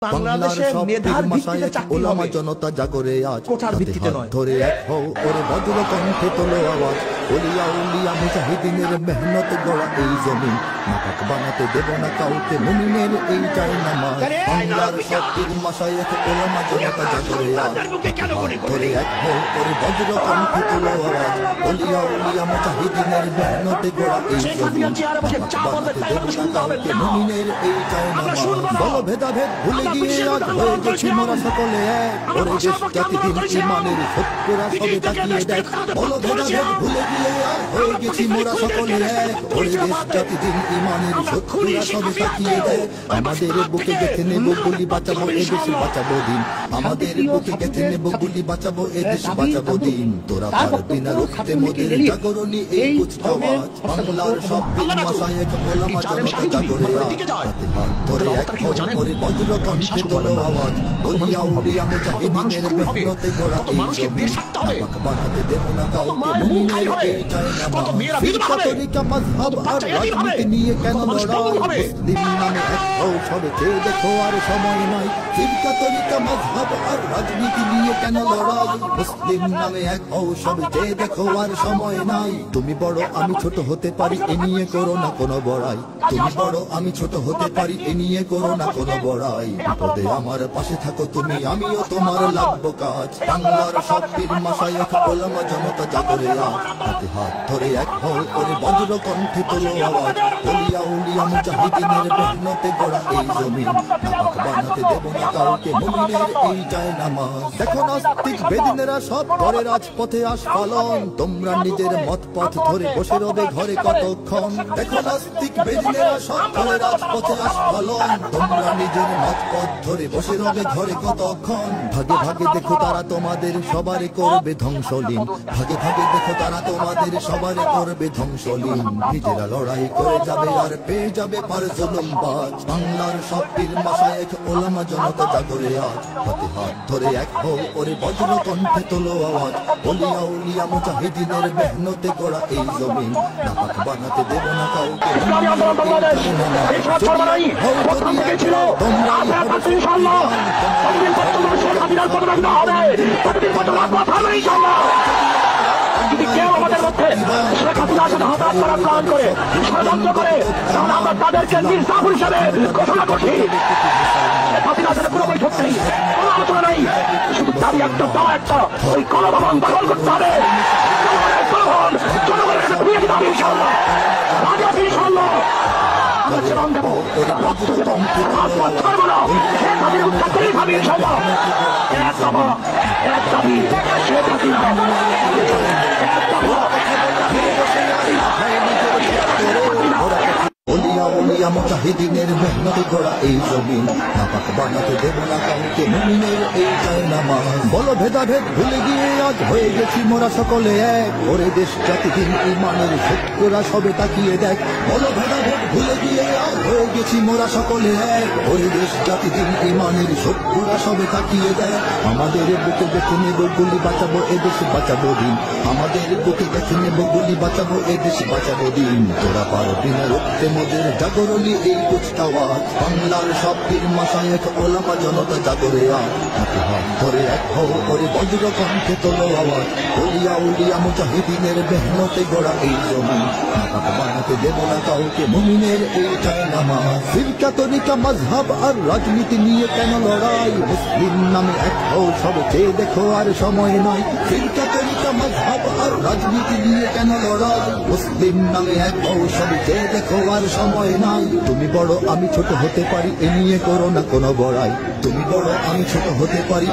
বাংলাদেশে মেধার ভিত্তিতে চাকরি হবে, জনতা জাগরে আজ কোঠার ভিত্তিতে নয়। ধরে এক হও ওরে বজ্র কণ্ঠে তোলো আওয়াজ, ওলিয়া উলিয়া মুজাহিদিনের মেহনত গড়া এই জমিন, নাপাক বানাতে দেব না কাউকে মুমিনের এই চাই নামাজ। বাংলার সব পীর মাশায়েখ ওলামা জনতা জাগরে আজ, ধরে এক হও ওরে বজ্র কণ্ঠে তোলো আওয়াজ, ওলিয়া উলিয়া মুজাহিদিনের মেহনত গড়া এই জমিন, নাপাক বানাতে দেব না কাউকে মুমিনের এই চাই নামাজ। বলো ভেদাভেদ ভুলে গিয়ে আজ হয়ে গেছি মোরা সকলে এক, ওরে দেশ জাতি দিন ইমানের শত্রুরা সবে তাকিয়ে দেখ। বলো ভেদাভেদ ভুলে গিয়ে আজ হয়ে গেছি মোরা সকলে এক, ওরে দেশ জাতি দিন ইমানের শত্রুরা সবে তাকিয়ে দেখ। আমাদের বুকে গেঁথে নেব গুলি বাঁচাবো এ দেশ বাঁচাবো দিন, আমাদের বুকে গেঁথে নেব গুলি বাঁচাবো এ দেশ বাঁচাবো দিন। তোরা পারবি না রুখতে মোদের জাগরণী এই কুচকাওয়াজ, বাংলার সব পীর মাশায়েখ ওলামা জনতা জাগরে আজ, হাতে হাত ধরে এক হও ওরে বজ্র কণ্ঠে তোলো আওয়াজ, ওলিয়া উলিয়া মুজাহিদিনের মেহনতে গড়া এই জমিন, নাপাক বানাতে দেব না কাউকে মুমিনের এই চাই নামাজ। ফিরকা তরিকা মাযহাব আর রাজনীতি নিয়ে কেন লড়াই, মুসলিম নামে এক হও সবে চেয়ে দেখো আর সময় নাই। ফিরকা তরিকা মাযহাব আর রাজনীতি নিয়ে কেন লড়াই, মুসলিম নামে এক হও সবে চেয়ে দেখো আর সময় নাই। তুমি বড় আমি ছোট হতে পারি এ নিয়ে করো না কোনো বড়াই, তুমি বড় আমি ছোট হতে পারি এ নিয়ে করো না কোনো বড়াই। বিপদে আমার পাশে থাকো তুমি আমিও তোমার লাগবো কাজ, বাংলার সব পীর মাশায়েখ ওলামা জনতা জাগরে আজ, হাতে হাত ধরে এক হও ওরে বজ্র কণ্ঠে তোলো আওয়াজ, ওলিয়া উলিয়া মুজাহিদিনের মেহনতে গড়া এই জমিন, নাপাক বানাতে দেব না কাউকে মুমিনের এই চাই নামাজ। দেখো নাস্তিক বেদিনেরা সব করে রাজপথে আস্ফালন, তোমরা নিজের মত পথ ধরে বসে রবে ঘরে কতক্ষণ। দেখো নাস্তিক বেদিনেরা সব করে রাজপথে আস্ফালন, তোমরা নিজের মত পথ ধরে বসে রবে ঘরে কতক্ষণ। ভাগে ভাগে দেখো তারা তোমাদের সবারে করবে ধ্বংসলীন, ভাগে ভাগে দেখো তারা তোমাদের সবারে করবে ধ্বংসলীন। নিজেরা লড়াই করে যাবে আর পেয়ে যাবে পার জুলুমবাজ, বাংলার সব পীর মাশায়েখ ওলামা জনতা জাগরে আজ, হাতে হাত ধরে এক হও ওরে বজ্র কণ্ঠে তোলো আওয়াজ, ওলিয়া উলিয়া মুজাহিদিনের মেহনতে গড়া এই জমিন, নাপাক বানাতে দেব না কাউকে যদি কেউ আমাদের মধ্যে শেখ হাসিনার সাথে হঠাৎ করা প্ল্যান করে ষড়যন্ত্র করে, তাহলে আমরা তাদেরকে নির্যাতন হিসেবে ঘোষণা করছি। শেখ হাসিনার সাথে কোনো বৈঠক নেই, কোনো আলোচনা নেই, শুধু দাবি একটা দাওয়া একটা, ওই গণভবন দখল করতে হবে। গণভবন জনগণের কাছে ফিরিয়ে দিতে হবে ইনশাআল্লাহ, আগে আছে ইনশাআল্লাহ। আমরা জীবন দেবো, আত্মহত্যা করবো না, শেখ হাসিনা উত্তর করেই ভাবি ইনশাআল্লাহ। এক দফা এক দাবি শেখ হাসিনা, ওলিয়া উলিয়া মুজাহিদিনের মেহনতে গড়া এই জমিন, নাপাক বানাতে দেব না কাউকে মুমিনের এই চাই নামাজ। বলো ভেদাভেদ ভুলে গিয়ে আজ হয়ে গেছি মোরা সকলে এক, ওরে দেশ জাতি দিন ইমানের শত্রুরা সবে তাকিয়ে দেখ। বলো ভেদাভেদ ভুলে গিয়ে আজ হয়ে গেছি মোরা সকলে এক, ওরে দেশ জাতি দিন ইমানের শত্রুরা সবে তাকিয়ে দেখ। আমাদের বুকে গেঁথে নেব গুলি বাঁচাবো এ দেশ বাঁচাবো দিন, আমাদের বুকে গেঁথে নেব গুলি বাঁচাবো এ দেশ বাঁচাবো দিন। তোরা পারবি না রুখতে মোদের জাগরণী এই কুচকাওয়াজ, বাংলার সব পীর মাশায়েখ ওলামা জনতা জাগরে আজ, হাতে হাত ধরে এক হও ওরে বজ্র কণ্ঠে তোলো আওয়াজ, ওলিয়া উলিয়া মুজাহিদিনের মেহনতে গড়া এই জমিন, নাপাক বানাতে দেব না কাউকে মুমিনের এই চাই নামাজ। ফিরকা তরিকা মাযহাব আর রাজনীতি নিয়ে কেন লড়াই, মুসলিম নামে এক হও সবে চেয়ে দেখো আর সময় নাই। ফিরকা তরিকা মাযহাব আর রাজনীতি নিয়ে কেন লড়াই, মুসলিম নামে এক হও সবে চেয়ে দেখো আর সময় নাই। তুমি বড় আমি ছোট হতে পারি এ নিয়ে করো না কোনো বড়াই, তুমি বড় আমি ছোট হতে পারি